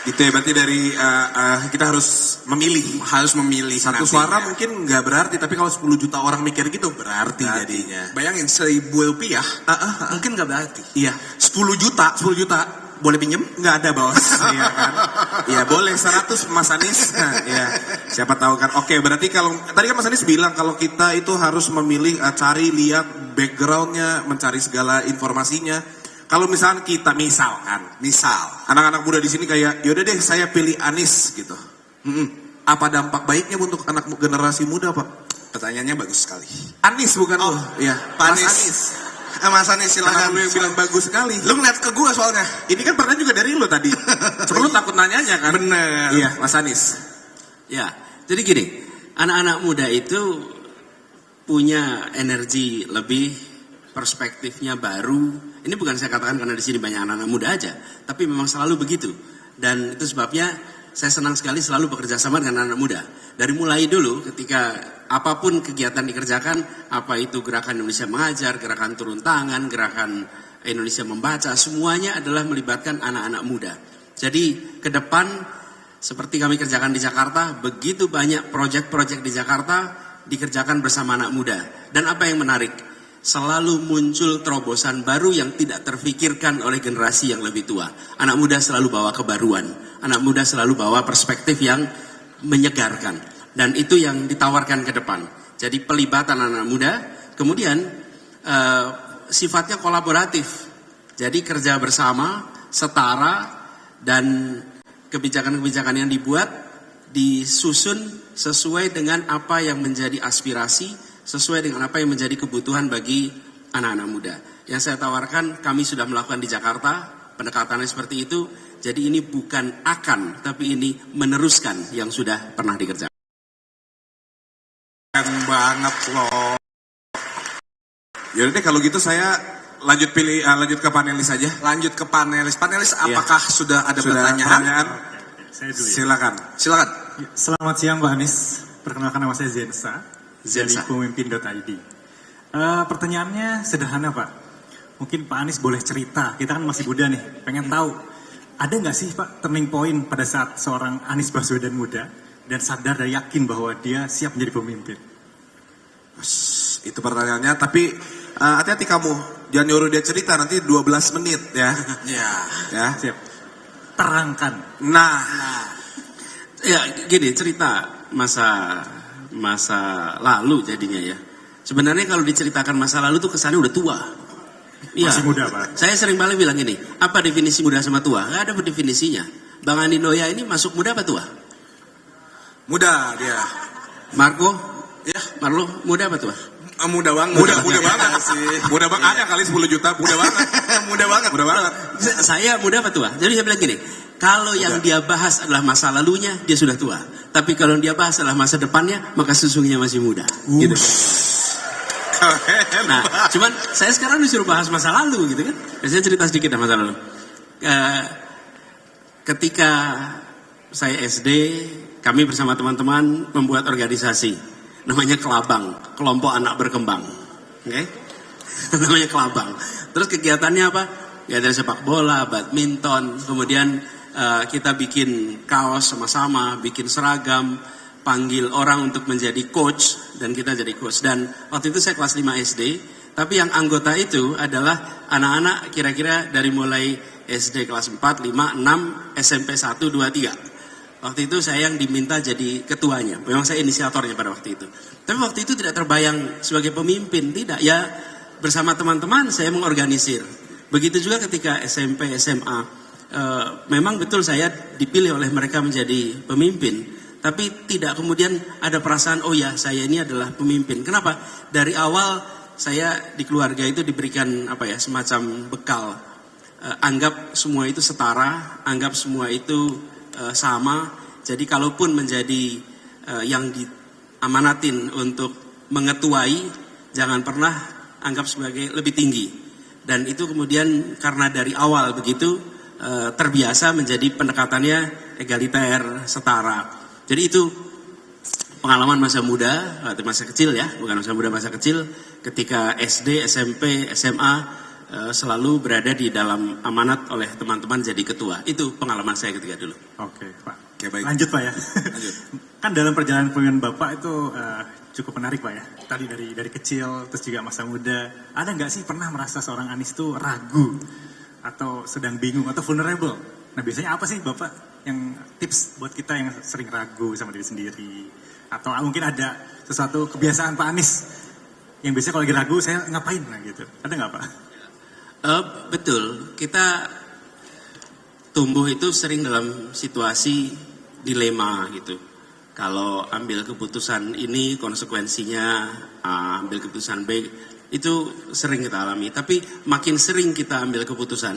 Gitu ya, berarti dari kita harus memilih. Satu nantinya. suara mungkin nggak berarti, tapi kalau 10 juta orang mikir gitu berarti jadinya. Bayangin 1.000 rupiah, mungkin nggak berarti. Iya. 10 juta boleh pinjem? Nggak ada bos. Iya kan? Iya boleh 100 Mas Anies. Nah, ya siapa tahu kan. Oke, berarti kalau tadi kan Mas Anies bilang kalau kita itu harus memilih, cari lihat backgroundnya, mencari segala informasinya. Kalau misalkan kita misal anak-anak muda di sini kayak yaudah deh saya pilih Anies gitu. Apa dampak baiknya untuk anak generasi muda Pak? Pertanyaannya bagus sekali. Anies bukan lo? Iya. Pak Mas Anies. Anies. Mas Anies silakan. Lu yang bilang bagus sekali. Lu ngeliat ke gue soalnya. Ini kan pernah juga dari lu tadi. Cuma lu takut nanyanya kan? Bener. Iya, Mas Anies. Ya, jadi gini, anak-anak muda itu punya energi lebih, perspektifnya baru. Ini bukan saya katakan karena di sini banyak anak-anak muda aja, tapi memang selalu begitu. Dan itu sebabnya saya senang sekali selalu bekerja sama dengan anak-anak muda. Dari mulai dulu ketika apapun kegiatan dikerjakan, apa itu gerakan Indonesia Mengajar, gerakan turun tangan, gerakan Indonesia Membaca, semuanya adalah melibatkan anak-anak muda. Jadi ke depan seperti kami kerjakan di Jakarta, begitu banyak proyek-proyek di Jakarta dikerjakan bersama anak muda. Dan apa yang menarik? Selalu muncul terobosan baru yang tidak terfikirkan oleh generasi yang lebih tua. Anak muda selalu bawa kebaruan. Anak muda selalu bawa perspektif yang menyegarkan. Dan itu yang ditawarkan ke depan. Jadi pelibatan anak muda, kemudian sifatnya kolaboratif. Jadi kerja bersama, setara, dan kebijakan-kebijakan yang dibuat disusun sesuai dengan apa yang menjadi aspirasi, sesuai dengan apa yang menjadi kebutuhan bagi anak-anak muda. Yang saya tawarkan, kami sudah melakukan di Jakarta, pendekatannya seperti itu. Jadi ini bukan akan, tapi ini meneruskan yang sudah pernah dikerjakan. Keren banget loh. Yaudah deh kalau gitu saya lanjut ke panelis aja. Lanjut ke panelis. Apakah sudah ada pertanyaan? Saya dulu ya. Silakan. Selamat siang Pak Anies. Perkenalkan nama saya Zensa. Dari pemimpin.id. Pertanyaannya sederhana Pak. Mungkin Pak Anies boleh cerita. Kita kan masih muda nih. Pengen tahu. Ada nggak sih Pak turning point pada saat seorang Anies Baswedan muda dan sadar dan yakin bahwa dia siap menjadi pemimpin? Itu pertanyaannya. Tapi hati-hati kamu. Jangan nyuruh dia cerita. Nanti 12 menit ya. Ya. Siap. Terangkan. Nah. Ya gini, cerita masa lalu jadinya ya. Sebenarnya kalau diceritakan masa lalu tuh kesannya udah tua. Iya. Masih muda Pak. Saya sering kali bilang gini, apa definisi muda sama tua? Gak ada definisinya. Bang Andi Noya ini masuk muda apa tua? Muda dia. Marco? Ya. Marlo, muda apa tua? Muda banget. Muda banget sih. Muda banget. Ada kali 10 juta. Muda banget. Muda banget. Saya muda apa tua? Jadi saya bilang gini, kalau yang dia bahas adalah masa lalunya, dia sudah tua. Tapi kalau dia bahas adalah masa depannya, maka sesungguhnya masih muda. Gitu. Nah, cuman saya sekarang disuruh bahas masa lalu gitu kan. Saya cerita sedikit ya masa lalu. Ketika saya SD, kami bersama teman-teman membuat organisasi. Namanya Kelabang, Kelompok Anak Berkembang. Oke? Namanya Kelabang. Terus kegiatannya apa? Ya dari sepak bola, badminton, kemudian kita bikin kaos sama-sama, bikin seragam, panggil orang untuk menjadi coach, dan kita jadi coach. Dan waktu itu saya kelas 5 SD, tapi yang anggota itu adalah anak-anak kira-kira dari mulai SD kelas 4, 5, 6, SMP 1, 2, 3. Waktu itu saya yang diminta jadi ketuanya, memang saya inisiatornya pada waktu itu. Tapi waktu itu tidak terbayang sebagai pemimpin, tidak. Ya bersama teman-teman saya mengorganisir. Begitu juga ketika SMP, SMA. Memang betul saya dipilih oleh mereka menjadi pemimpin, tapi tidak kemudian ada perasaan oh ya saya ini adalah pemimpin. Kenapa? Dari awal saya di keluarga itu diberikan semacam bekal. Anggap semua itu setara, anggap semua itu sama. Jadi kalaupun menjadi yang diamanatin untuk mengetuai, jangan pernah anggap sebagai lebih tinggi. Dan itu kemudian karena dari awal begitu terbiasa menjadi pendekatannya egaliter, setara. Jadi itu pengalaman masa muda, masa kecil ya, bukan masa muda, masa kecil. Ketika SD, SMP, SMA selalu berada di dalam amanat oleh teman-teman jadi ketua. Itu pengalaman saya ketika dulu. Oke, Pak. Oke, baik. Lanjut, Pak ya. Lanjut. Kan dalam perjalanan kepemimpinan Bapak itu cukup menarik, Pak ya. Tadi dari kecil, terus juga masa muda. Ada nggak sih pernah merasa seorang Anies itu ragu atau sedang bingung atau vulnerable? Nah, biasanya apa sih Bapak yang tips buat kita yang sering ragu sama diri sendiri? Atau mungkin ada sesuatu kebiasaan Pak Anies yang biasanya kalau lagi ragu saya ngapain? Nah gitu. Ada nggak, Pak? Betul, kita tumbuh itu sering dalam situasi dilema gitu. Kalau ambil keputusan ini konsekuensinya A, ambil keputusan B, itu sering kita alami. Tapi makin sering kita ambil keputusan,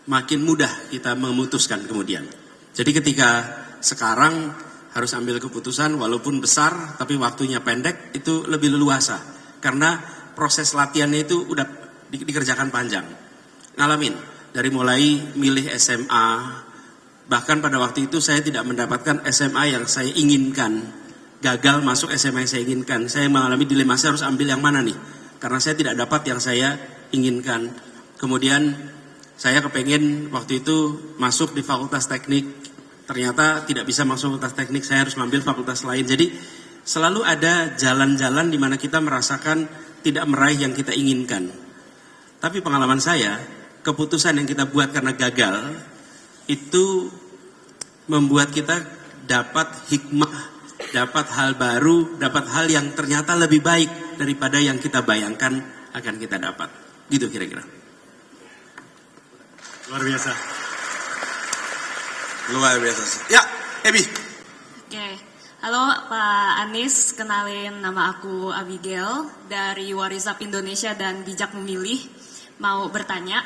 makin mudah kita memutuskan kemudian. Jadi ketika sekarang harus ambil keputusan walaupun besar tapi waktunya pendek, itu lebih leluasa. Karena proses latihannya itu udah dikerjakan panjang. Ngalamin, dari mulai milih SMA, bahkan pada waktu itu saya tidak mendapatkan SMA yang saya inginkan. Gagal masuk SMA yang saya inginkan. Saya mengalami dilema, saya harus ambil yang mana nih? Karena saya tidak dapat yang saya inginkan. Kemudian saya kepengen waktu itu masuk di fakultas teknik. Ternyata tidak bisa masuk fakultas teknik, saya harus mengambil fakultas lain. Jadi selalu ada jalan-jalan di mana kita merasakan tidak meraih yang kita inginkan. Tapi pengalaman saya, keputusan yang kita buat karena gagal, itu membuat kita dapat hikmah, dapat hal baru, dapat hal yang ternyata lebih baik daripada yang kita bayangkan akan kita dapat. Gitu kira-kira. Luar biasa. Luar biasa. Ya, Ebi. Oke, halo Pak Anies, kenalin nama aku Abigail dari Warisap Indonesia dan Bijak Memilih. Mau bertanya,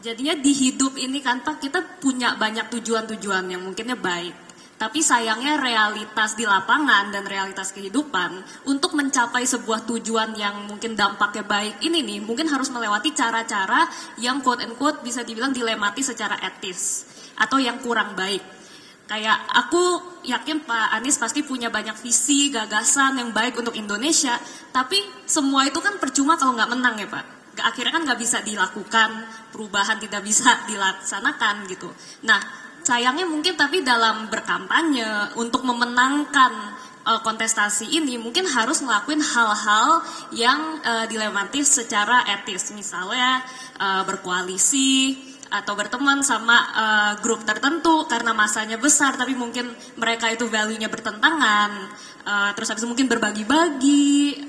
jadinya di hidup ini kan Pak, kita punya banyak tujuan-tujuan yang mungkinnya baik. Tapi sayangnya realitas di lapangan dan realitas kehidupan untuk mencapai sebuah tujuan yang mungkin dampaknya baik ini nih, mungkin harus melewati cara-cara yang quote and quote bisa dibilang dilematis secara etis atau yang kurang baik. Kayak aku yakin Pak Anies pasti punya banyak visi, gagasan yang baik untuk Indonesia, tapi semua itu kan percuma kalau nggak menang ya Pak. Akhirnya kan nggak bisa dilakukan, perubahan tidak bisa dilaksanakan gitu. Nah, sayangnya mungkin tapi dalam berkampanye untuk memenangkan kontestasi ini mungkin harus ngelakuin hal-hal yang dilematis secara etis. Misalnya berkoalisi atau berteman sama grup tertentu karena masanya besar tapi mungkin mereka itu value-nya bertentangan. Terus habis itu mungkin berbagi-bagi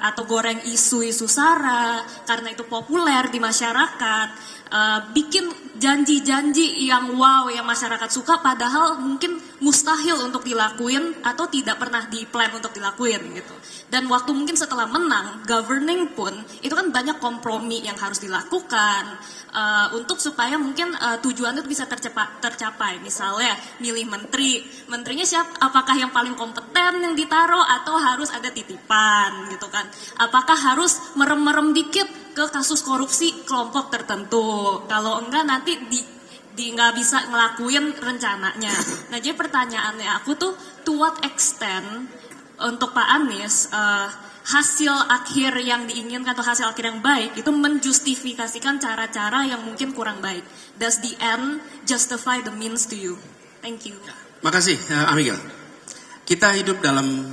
atau goreng isu-isu sara karena itu populer di masyarakat. Bikin janji-janji yang wow yang masyarakat suka padahal mungkin mustahil untuk dilakuin atau tidak pernah di-plan untuk dilakuin gitu. Dan waktu mungkin setelah menang, governing pun itu kan banyak kompromi yang harus dilakukan untuk supaya mungkin tujuan itu bisa tercapai. Misalnya milih menteri, menterinya apakah yang paling kompeten yang ditaruh atau harus ada titipan gitu kan? Apakah harus merem-merem dikit ke kasus korupsi kelompok tertentu? Kalau enggak nanti nggak bisa ngelakuin rencananya. Nah jadi pertanyaannya aku tuh, to what extent untuk Pak Anies hasil akhir yang diinginkan atau hasil akhir yang baik itu menjustifikasikan cara-cara yang mungkin kurang baik. Does the end justify the means to you? Thank you. Makasih, Amigel. Kita hidup dalam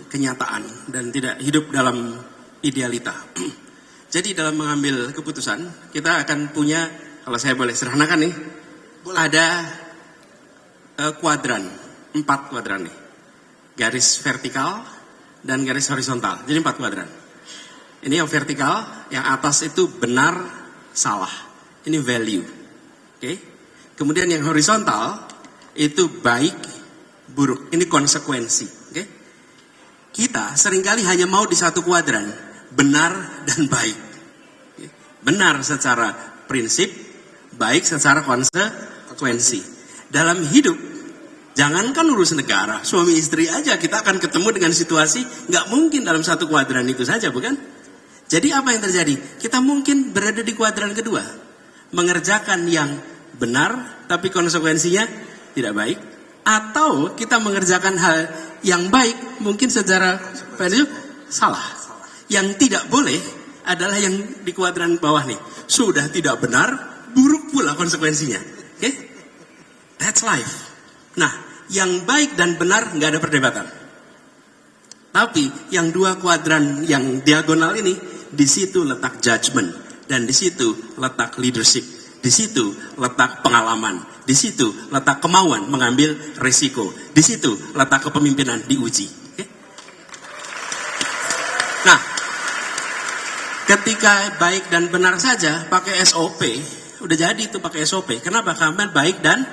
kenyataan dan tidak hidup dalam idealita. Jadi dalam mengambil keputusan, kita akan punya, kalau saya boleh sederhanakan nih, ada kuadran, 4 kuadran nih. Garis vertikal dan garis horizontal, jadi 4 kuadran. Ini yang vertikal, yang atas itu benar, salah. Ini value. Oke. Kemudian yang horizontal, itu baik, buruk. Ini konsekuensi. Oke. Kita seringkali hanya mau di satu kuadran, benar dan baik. Benar secara prinsip, baik secara konsekuensi. Dalam hidup, jangankan urus negara, suami istri aja kita akan ketemu dengan situasi nggak mungkin dalam satu kuadran itu saja, bukan? Jadi apa yang terjadi? Kita mungkin berada di kuadran kedua, mengerjakan yang benar tapi konsekuensinya tidak baik, atau kita mengerjakan hal yang baik mungkin secara prinsip salah. Yang tidak boleh adalah yang di kuadran bawah nih. Sudah tidak benar, buruk pula konsekuensinya. Oke? That's life. Nah, yang baik dan benar nggak ada perdebatan. Tapi yang dua kuadran yang diagonal ini, di situ letak judgment. Dan di situ letak leadership. Di situ letak pengalaman. Di situ letak kemauan mengambil resiko. Di situ letak kepemimpinan diuji. Okay? Nah, ketika baik dan benar saja pakai SOP, udah jadi itu pakai SOP. Kenapa? Karena baik dan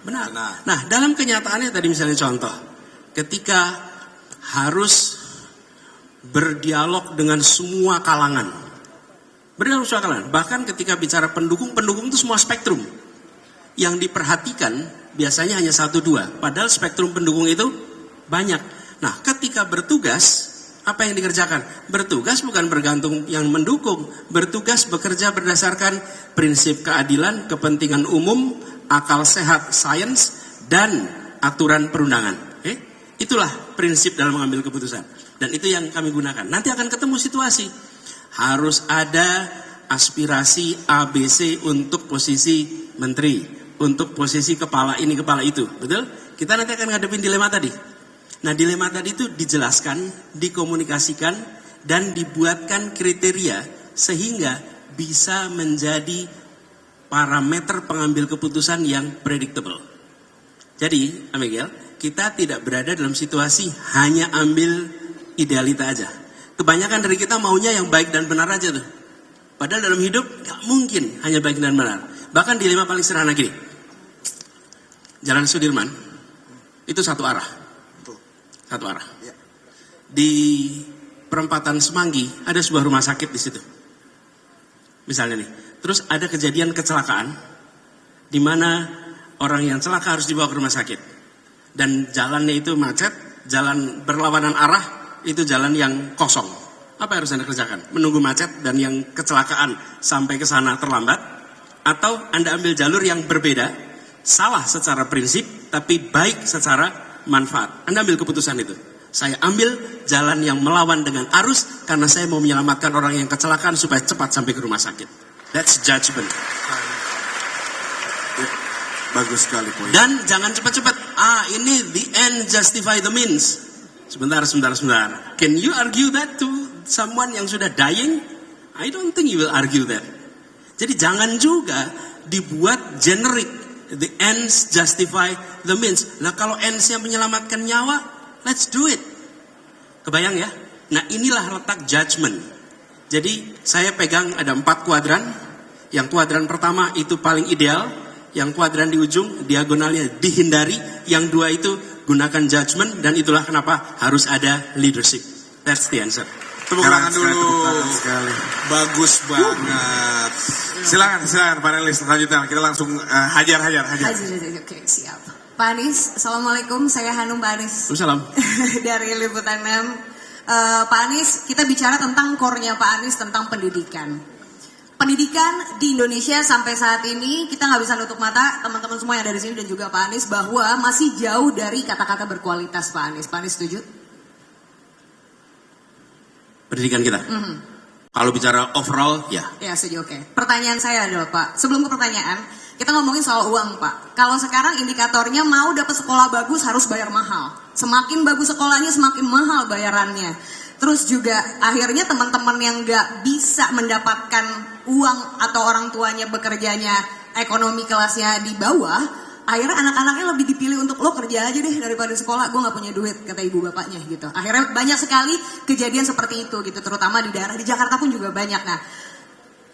benar. Nah, dalam kenyataannya tadi misalnya contoh, ketika harus berdialog dengan semua kalangan. Berdialog semua kalangan. Bahkan ketika bicara pendukung itu semua spektrum. Yang diperhatikan biasanya hanya 1-2. Padahal spektrum pendukung itu banyak. Nah, ketika bertugas, apa yang dikerjakan? Bertugas bukan bergantung yang mendukung. Bertugas bekerja berdasarkan prinsip keadilan, kepentingan umum, akal sehat, sains, dan aturan perundangan. Itulah prinsip dalam mengambil keputusan. Dan itu yang kami gunakan. Nanti akan ketemu situasi. Harus ada aspirasi ABC untuk posisi menteri. Untuk posisi kepala ini, kepala itu. Betul? Kita nanti akan ngadepin dilema tadi. Nah, dilema tadi itu dijelaskan, dikomunikasikan, dan dibuatkan kriteria sehingga bisa menjadi parameter pengambil keputusan yang predictable. Jadi, Amigel, kita tidak berada dalam situasi hanya ambil idealita aja. Kebanyakan dari kita maunya yang baik dan benar aja tuh. Padahal dalam hidup gak mungkin hanya baik dan benar. Bahkan dilema paling sederhana gini. Jalan Sudirman itu satu arah. Satu arah. Di perempatan Semanggi ada sebuah rumah sakit di situ. Misalnya nih. Terus ada kejadian kecelakaan di mana orang yang celaka harus dibawa ke rumah sakit. Dan jalannya itu macet, jalan berlawanan arah, itu jalan yang kosong. Apa yang harus Anda kerjakan? Menunggu macet dan yang kecelakaan sampai ke sana terlambat? Atau Anda ambil jalur yang berbeda, salah secara prinsip, tapi baik secara manfaat? Anda ambil keputusan itu. Saya ambil jalan yang melawan dengan arus, karena saya mau menyelamatkan orang yang kecelakaan supaya cepat sampai ke rumah sakit. That's judgment. Bagus sekali poin. Dan jangan cepat-cepat. Ini the end justify the means. Sebentar. Can you argue that to someone yang sudah dying? I don't think you will argue that. Jadi jangan juga dibuat generic. The ends justify the means. Nah, kalau ends-nya menyelamatkan nyawa, let's do it. Kebayang ya? Nah, inilah letak judgment. Jadi saya pegang ada 4 kuadran. Yang kuadran pertama itu paling ideal. Yang kuadran di ujung diagonalnya dihindari. Yang 2 itu gunakan judgment. Dan itulah kenapa harus ada leadership. That's the answer. Tepuk tangan dulu. Sekali. Bagus banget. Silakan panelis selanjutnya. Kita langsung hajar. Oke, siap. Pak Anies, Assalamualaikum. Saya Hanum Pak Anies. Salam. Dari Liputan 6. Pak Anies, kita bicara tentang core-nya Pak Anies tentang pendidikan. Pendidikan di Indonesia sampai saat ini kita nggak bisa nutup mata, teman-teman semua yang ada di sini dan juga Pak Anies, bahwa masih jauh dari kata-kata berkualitas Pak Anies. Pak Anies setuju? Pendidikan kita. Kalau bicara overall, ya. Ya, setuju. Oke. Pertanyaan saya adalah Pak, sebelum ke pertanyaan, kita ngomongin soal uang Pak. Kalau sekarang indikatornya mau dapat sekolah bagus harus bayar mahal. Semakin bagus sekolahnya semakin mahal bayarannya. Terus juga akhirnya teman-teman yang nggak bisa mendapatkan uang atau orang tuanya bekerjanya ekonomi kelasnya di bawah, akhirnya anak-anaknya lebih dipilih untuk lo kerja aja deh daripada sekolah, gue nggak punya duit, kata ibu bapaknya gitu. Akhirnya banyak sekali kejadian seperti itu gitu, terutama di daerah, di Jakarta pun juga banyak. Nah,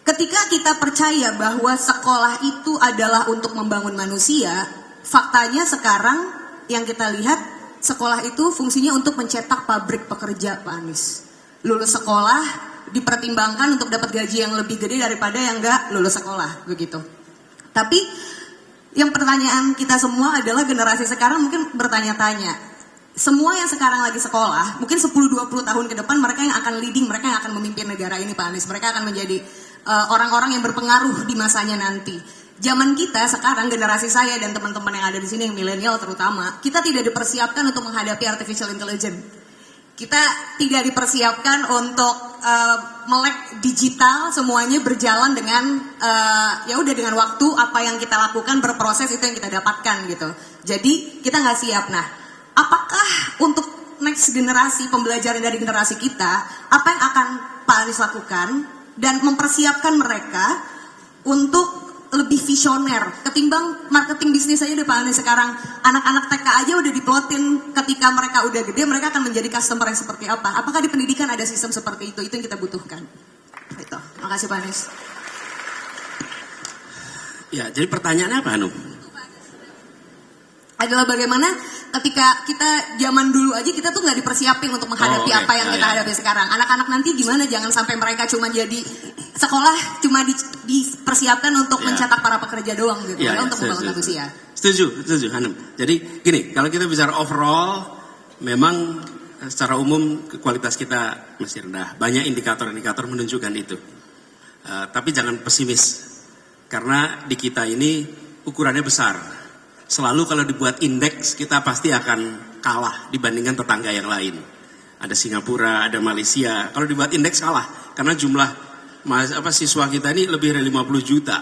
ketika kita percaya bahwa sekolah itu adalah untuk membangun manusia, faktanya sekarang yang kita lihat sekolah itu fungsinya untuk mencetak pabrik pekerja Pak Anies. Lulus sekolah dipertimbangkan untuk dapat gaji yang lebih gede daripada yang nggak lulus sekolah begitu. Tapi yang pertanyaan kita semua adalah generasi sekarang mungkin bertanya-tanya. Semua yang sekarang lagi sekolah, mungkin 10-20 tahun ke depan mereka yang akan leading, mereka yang akan memimpin negara ini Pak Anies. Mereka akan menjadi orang-orang yang berpengaruh di masanya nanti. Zaman kita sekarang, generasi saya dan teman-teman yang ada di sini, yang milenial terutama, kita tidak dipersiapkan untuk menghadapi artificial intelligence. kita tidak dipersiapkan untuk melek digital, semuanya berjalan dengan ya udah dengan waktu, apa yang kita lakukan berproses itu yang kita dapatkan gitu. Jadi kita nggak siap. Nah, apakah untuk next generasi, pembelajaran dari generasi kita, apa yang akan Pak Anies lakukan dan mempersiapkan mereka untuk lebih visioner ketimbang marketing bisnis aja udah Pak Anies sekarang. Anak-anak TK aja udah diplotin ketika mereka udah gede mereka akan menjadi customer yang seperti apa. Apakah di pendidikan ada sistem seperti itu? Itu yang kita butuhkan. Itu. Makasih Pak Anies. Ya, jadi pertanyaannya apa, Hanum? Adalah bagaimana ketika kita zaman dulu aja kita tuh nggak dipersiapin untuk menghadapi apa yang kita hadapi sekarang. Anak-anak nanti gimana? Jangan sampai mereka cuma jadi sekolah cuma dipersiapkan untuk mencetak para pekerja doang gitu untuk membangun manusia. Setuju Hanum. Jadi gini, kalau kita bicara overall, memang secara umum kualitas kita masih rendah. Banyak indikator-indikator menunjukkan itu. Tapi jangan pesimis, karena di kita ini ukurannya besar. Selalu kalau dibuat indeks kita pasti akan kalah dibandingkan tetangga yang lain. Ada Singapura, ada Malaysia. Kalau dibuat indeks kalah karena jumlah siswa kita ini lebih dari 50 juta.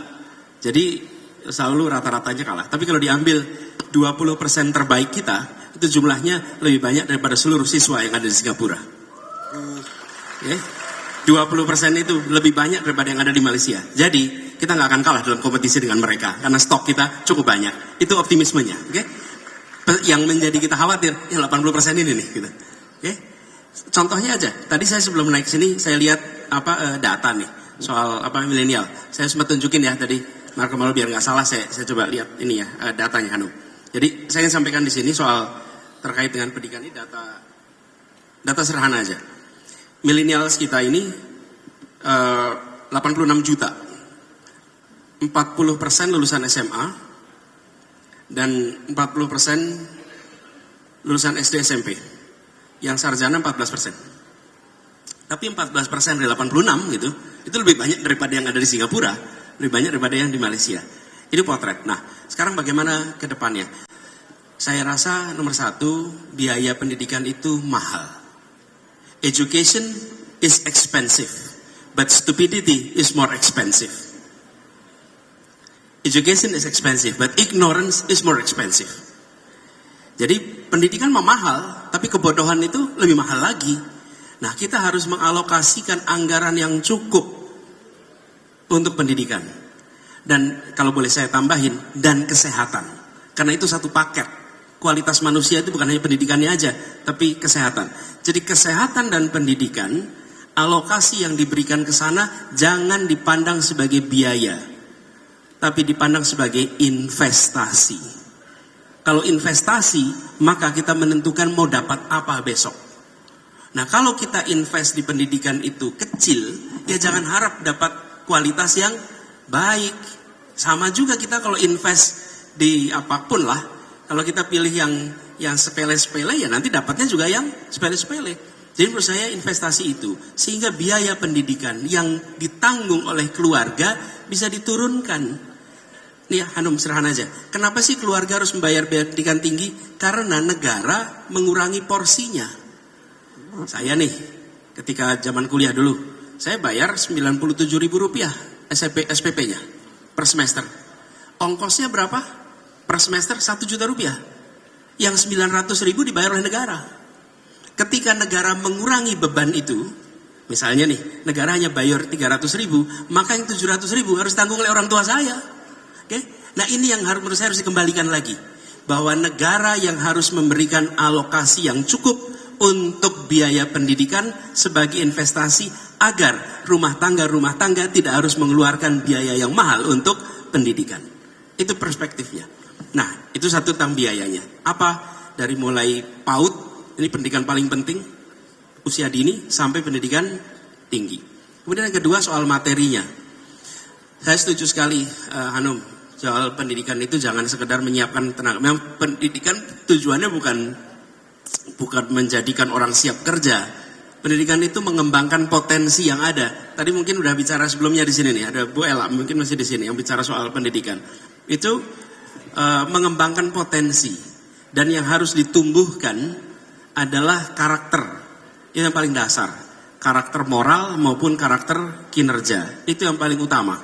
Jadi selalu rata-ratanya kalah. Tapi kalau diambil 20% terbaik kita, itu jumlahnya lebih banyak daripada seluruh siswa yang ada di Singapura. Okay? 20% itu lebih banyak daripada yang ada di Malaysia. Jadi kita nggak akan kalah dalam kompetisi dengan mereka karena stok kita cukup banyak. Itu optimismenya. Okay? Yang menjadi kita khawatir yang 80% ini nih. Gitu. Okay? Contohnya aja. Tadi saya sebelum naik sini saya lihat data nih soal milenial. Saya sempat tunjukin ya tadi Marco Malo biar nggak salah saya coba lihat ini ya datanya Hanum. Jadi saya ingin sampaikan di sini soal terkait dengan pendidikan ini data sederhana aja. Milenials kita ini 86 juta. 40% lulusan SMA dan 40% lulusan SD SMP. Yang sarjana 14%. Tapi 14% dari 86 gitu, itu lebih banyak daripada yang ada di Singapura, lebih banyak daripada yang di Malaysia. Ini potret. Nah, sekarang bagaimana ke depannya? Saya rasa nomor satu, biaya pendidikan itu mahal. Education is expensive, but stupidity is more expensive. Education is expensive, but ignorance is more expensive. Jadi pendidikan mahal, tapi kebodohan itu lebih mahal lagi. Nah, kita harus mengalokasikan anggaran yang cukup untuk pendidikan. Dan kalau boleh saya tambahin, dan kesehatan. Karena itu satu paket. Kualitas manusia itu bukan hanya pendidikannya aja, tapi kesehatan. Jadi kesehatan dan pendidikan, alokasi yang diberikan ke sana jangan dipandang sebagai biaya, tapi dipandang sebagai investasi. Kalau investasi, maka kita menentukan mau dapat apa besok. Nah, kalau kita invest di pendidikan itu kecil, ya jangan harap dapat kualitas yang baik. Sama juga kita kalau invest di apapun lah, kalau kita pilih yang sepele-sepele, ya nanti dapatnya juga yang sepele-sepele. Jadi menurut saya investasi itu, sehingga biaya pendidikan yang ditanggung oleh keluarga bisa diturunkan. Nih Hanum, sederhana aja. Kenapa sih keluarga harus membayar biaya pendidikan tinggi? Karena negara mengurangi porsinya. Saya nih, ketika zaman kuliah dulu, saya bayar Rp97.000 SPP-nya per semester. Ongkosnya berapa? Per semester Rp1 juta. Yang 900.000 dibayar oleh negara. Ketika negara mengurangi beban itu, misalnya nih, negara hanya bayar 300.000, maka yang 700.000 harus tanggung oleh orang tua saya. Oke? Nah, ini yang menurut saya harus dikembalikan lagi. Bahwa negara yang harus memberikan alokasi yang cukup untuk biaya pendidikan sebagai investasi agar rumah tangga tidak harus mengeluarkan biaya yang mahal untuk pendidikan. Itu perspektifnya. Nah, itu satu tentang biayanya. Apa? Dari mulai PAUD, ini pendidikan paling penting, usia dini, sampai pendidikan tinggi. Kemudian yang kedua soal materinya. Saya setuju sekali, Hanum, soal pendidikan itu jangan sekedar menyiapkan tenaga. Memang pendidikan tujuannya bukan menjadikan orang siap kerja. Pendidikan itu mengembangkan potensi yang ada. Tadi mungkin udah bicara sebelumnya di sini nih, ada Bu Ella mungkin masih di sini yang bicara soal pendidikan. Itu mengembangkan potensi, dan yang harus ditumbuhkan adalah karakter Itu yang paling dasar. Karakter moral maupun karakter kinerja. Itu yang paling utama.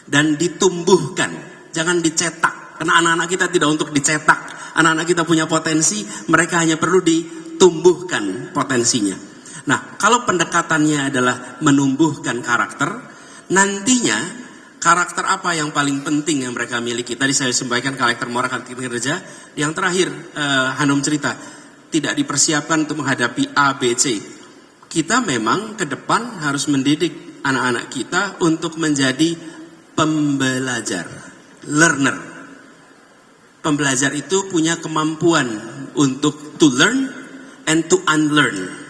Dan ditumbuhkan, jangan dicetak. Karena anak-anak kita tidak untuk dicetak. Anak-anak kita punya potensi, mereka hanya perlu ditumbuhkan potensinya. Nah, kalau pendekatannya adalah menumbuhkan karakter, nantinya karakter apa yang paling penting yang mereka miliki? Tadi saya sampaikan karakter moral, karakter kinerja. Yang terakhir, Hanum cerita, tidak dipersiapkan untuk menghadapi A, B, C. Kita memang ke depan harus mendidik anak-anak kita untuk menjadi pembelajar, learner. Pembelajar itu punya kemampuan untuk to learn and to unlearn.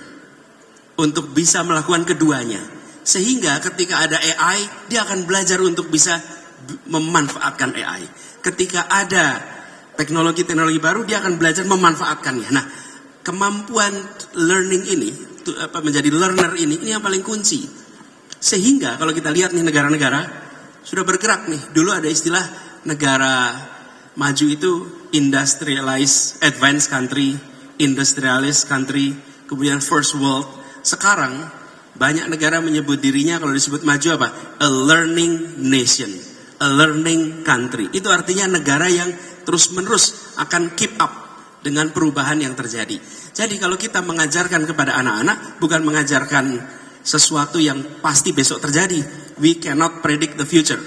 Untuk bisa melakukan keduanya. Sehingga ketika ada AI, dia akan belajar untuk bisa memanfaatkan AI. Ketika ada teknologi-teknologi baru, dia akan belajar memanfaatkannya. Nah, kemampuan learning ini, menjadi learner ini yang paling kunci. Sehingga kalau kita lihat nih negara-negara, sudah bergerak nih. Dulu ada istilah negara maju itu industrialized, advanced country, industrialist country, kemudian first world. Sekarang banyak negara menyebut dirinya kalau disebut maju apa? A learning nation, a learning country. Itu artinya negara yang terus-menerus akan keep up dengan perubahan yang terjadi. Jadi kalau kita mengajarkan kepada anak-anak, bukan mengajarkan sesuatu yang pasti besok terjadi. We cannot predict the future.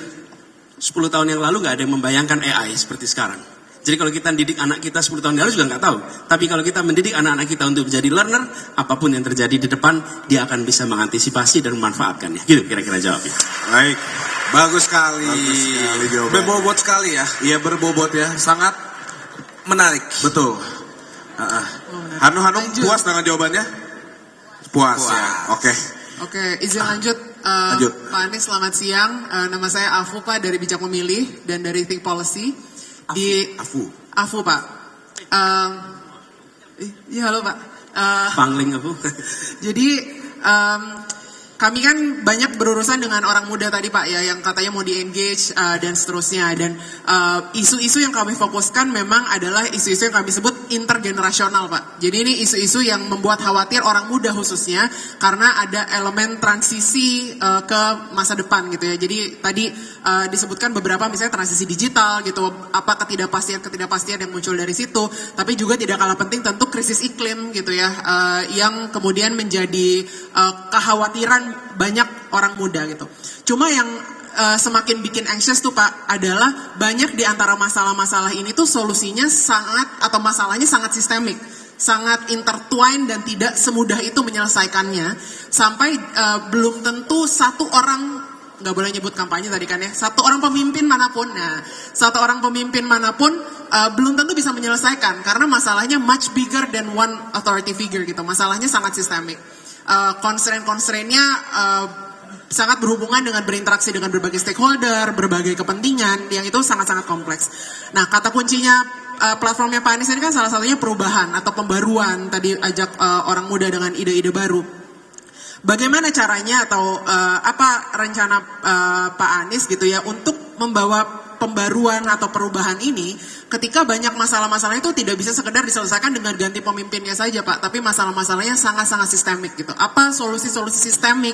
10 tahun yang lalu nggak ada yang membayangkan AI seperti sekarang. Jadi kalau kita mendidik anak kita 10 tahun lalu juga nggak tahu. Tapi kalau kita mendidik anak-anak kita untuk menjadi learner, apapun yang terjadi di depan, dia akan bisa mengantisipasi dan memanfaatkannya. Gitu kira-kira jawabnya. Baik, bagus sekali. jawabannya. Berbobot sekali ya. Iya berbobot ya, sangat Menarik. betul. Hanum puas dengan jawabannya? Puas ya, oke. Oke, izin lanjut. Lanjut. Pak Anies, selamat siang. Nama saya Afu, Pak, dari Bijak Memilih dan dari Think Policy. Afu, Pak. Iya, halo, Pak. Pangling aku. Jadi kami kan banyak berurusan dengan orang muda tadi Pak ya, yang katanya mau di-engage dan seterusnya. Dan isu-isu yang kami fokuskan memang adalah isu-isu yang kami sebut intergenerasional Pak. Jadi ini isu-isu yang membuat khawatir orang muda khususnya, karena ada elemen transisi ke masa depan gitu ya. Jadi tadi disebutkan beberapa misalnya transisi digital gitu, apa ketidakpastian yang muncul dari situ. Tapi juga tidak kalah penting tentu krisis iklim gitu ya, yang kemudian menjadi kekhawatiran banyak orang muda gitu. Cuma yang semakin bikin anxious tuh Pak adalah banyak di antara masalah-masalah ini tuh solusinya masalahnya sangat sistemik, sangat intertwine dan tidak semudah itu menyelesaikannya. Sampai belum tentu satu orang, nggak boleh nyebut kampanye tadi kan ya, satu orang pemimpin manapun, belum tentu bisa menyelesaikan karena masalahnya much bigger than one authority figure gitu. Masalahnya sangat sistemik. Constraint-constraintnya sangat berhubungan dengan berinteraksi dengan berbagai stakeholder, berbagai kepentingan, yang itu sangat-sangat kompleks. Nah, kata kuncinya platformnya Pak Anies ini kan salah satunya perubahan atau pembaruan. Tadi ajak orang muda dengan ide-ide baru. Bagaimana caranya atau apa rencana Pak Anies gitu ya untuk membawa pembaruan atau perubahan ini ketika banyak masalah-masalah itu tidak bisa sekedar diselesaikan dengan ganti pemimpinnya saja Pak, tapi masalah-masalahnya sangat-sangat sistemik gitu. Apa solusi-solusi sistemik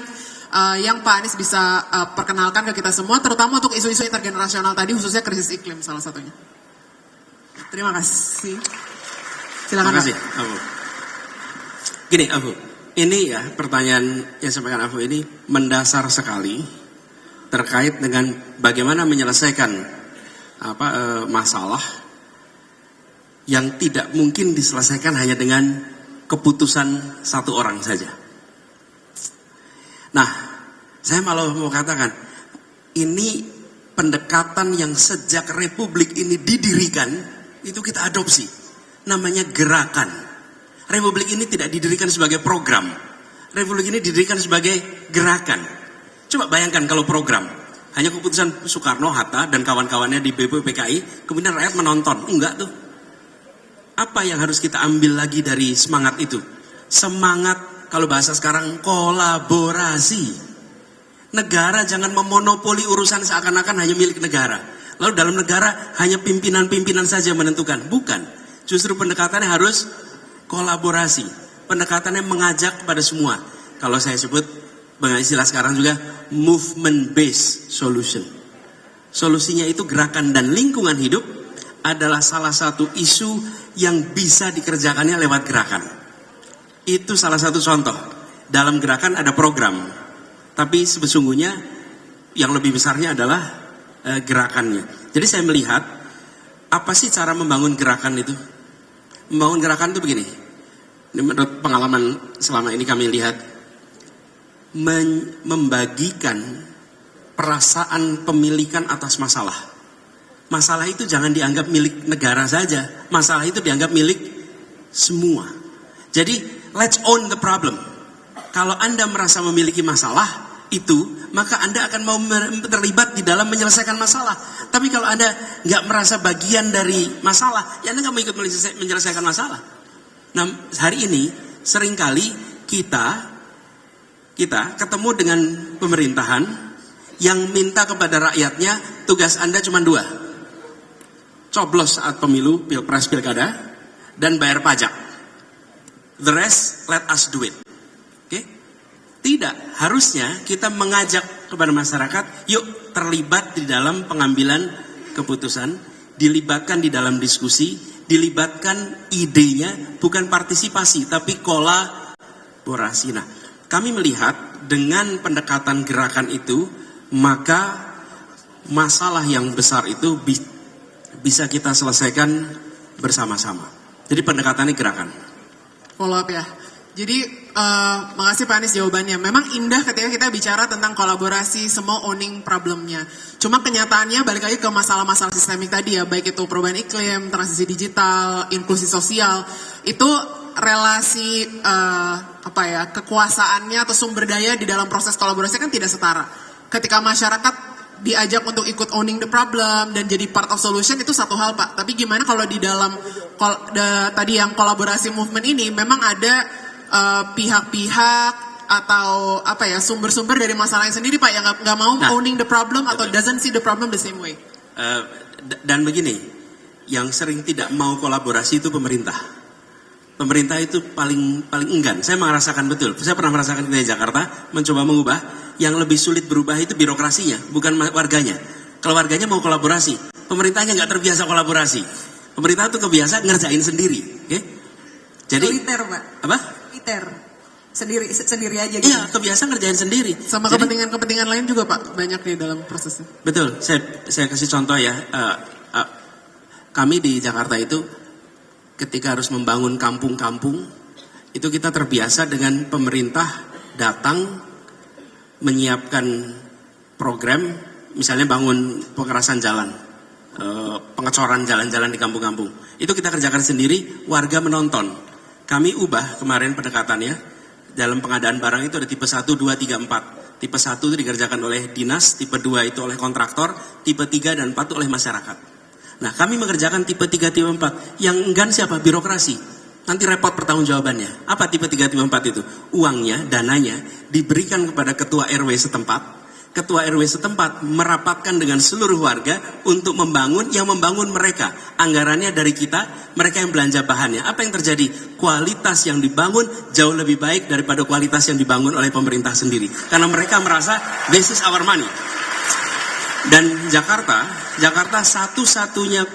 yang Pak Anies bisa perkenalkan ke kita semua, terutama untuk isu-isu intergenerasional tadi, khususnya krisis iklim salah satunya. Terima kasih. Silakan. Terima kasih, Abu. Gini, Abu, ini ya pertanyaan yang sampaikan Abu ini mendasar sekali terkait dengan bagaimana menyelesaikan masalah yang tidak mungkin diselesaikan hanya dengan keputusan satu orang saja. Nah, saya malah mau katakan, ini pendekatan yang sejak Republik ini didirikan, itu kita adopsi. Namanya gerakan. Republik ini tidak didirikan sebagai program. Republik ini didirikan sebagai gerakan. Coba bayangkan kalau program, hanya keputusan Soekarno, Hatta, dan kawan-kawannya di BPPKI, kemudian rakyat menonton. Enggak tuh. Apa yang harus kita ambil lagi dari semangat itu? Semangat, kalau bahasa sekarang, kolaborasi. Negara jangan memonopoli urusan seakan-akan hanya milik negara. Lalu dalam negara hanya pimpinan-pimpinan saja menentukan. Bukan. Justru pendekatannya harus kolaborasi. pendekatannya mengajak kepada semua. Kalau saya sebut dengan istilah sekarang juga movement based solution. Solusinya itu gerakan dan lingkungan hidup adalah salah satu isu yang bisa dikerjakannya lewat gerakan. Itu salah satu contoh. Dalam gerakan ada program, tapi sesungguhnya yang lebih besarnya adalah gerakannya. Jadi saya melihat apa sih cara membangun gerakan itu? Membangun gerakan itu begini. Menurut pengalaman selama ini kami lihat, membagikan perasaan pemilikan atas masalah. Masalah itu jangan dianggap milik negara saja. Masalah itu dianggap milik semua. Jadi, let's own the problem. Kalau Anda merasa memiliki masalah itu, maka Anda akan mau terlibat di dalam menyelesaikan masalah. Tapi kalau Anda nggak merasa bagian dari masalah, ya Anda nggak mau ikut menyelesaikan masalah. Nah, hari ini seringkali kita ketemu dengan pemerintahan yang minta kepada rakyatnya tugas Anda cuma 2. Coblos saat pemilu, pilpres, pilkada, dan bayar pajak. The rest, let us do it. Oke? Tidak, harusnya kita mengajak kepada masyarakat, yuk terlibat di dalam pengambilan keputusan, dilibatkan di dalam diskusi, dilibatkan idenya, bukan partisipasi, tapi kolaborasi. Nah, kami melihat dengan pendekatan gerakan itu, maka masalah yang besar itu bisa kita selesaikan bersama-sama. Jadi pendekatannya gerakan. Follow up ya. Jadi makasih Pak Anies jawabannya. Memang indah ketika kita bicara tentang kolaborasi, semua owning problemnya. Cuma kenyataannya balik lagi ke masalah-masalah sistemik tadi ya, baik itu perubahan iklim, transisi digital, inklusi sosial, itu relasi kekuasaannya atau sumber daya di dalam proses kolaborasi kan tidak setara. Ketika masyarakat diajak untuk ikut owning the problem dan jadi part of solution itu satu hal Pak. Tapi gimana kalau di dalam tadi yang kolaborasi movement ini memang ada pihak-pihak atau sumber-sumber dari masalahnya sendiri Pak yang nggak mau owning the problem atau doesn't see the problem the same way. Dan begini, yang sering tidak mau kolaborasi itu pemerintah. Pemerintah itu paling enggan. Saya merasakan betul. Saya pernah merasakan di Jakarta mencoba mengubah. Yang lebih sulit berubah itu birokrasinya, bukan warganya. Kalau warganya mau kolaborasi, pemerintahnya nggak terbiasa kolaborasi. Pemerintah itu kebiasa ngerjain sendiri. Okay? Jadi militer Pak. Apa? Militer. Sendiri aja gitu. Iya, kebiasa ngerjain sendiri. Sama kepentingan-kepentingan lain juga Pak, banyak di dalam prosesnya. Betul. Saya kasih contoh ya. Kami di Jakarta itu ketika harus membangun kampung-kampung, itu kita terbiasa dengan pemerintah datang menyiapkan program, misalnya bangun pengerasan jalan, pengecoran jalan-jalan di kampung-kampung. Itu kita kerjakan sendiri, warga menonton. Kami ubah kemarin pendekatannya, dalam pengadaan barang itu ada tipe 1, 2, 3, 4. Tipe 1 itu dikerjakan oleh dinas, tipe 2 itu oleh kontraktor, tipe 3 dan 4 itu oleh masyarakat. Nah, kami mengerjakan tipe 3, tipe 4. Yang enggan siapa? Birokrasi. Nanti repot pertanggungjawabannya. Apa tipe 3, tipe 4 itu? Uangnya, dananya diberikan kepada ketua RW setempat. Ketua RW setempat merapatkan dengan seluruh warga untuk membangun, yang membangun mereka. Anggarannya dari kita, mereka yang belanja bahannya. Apa yang terjadi? Kualitas yang dibangun jauh lebih baik daripada kualitas yang dibangun oleh pemerintah sendiri. Karena mereka merasa this is our money. Dan Jakarta satu-satunya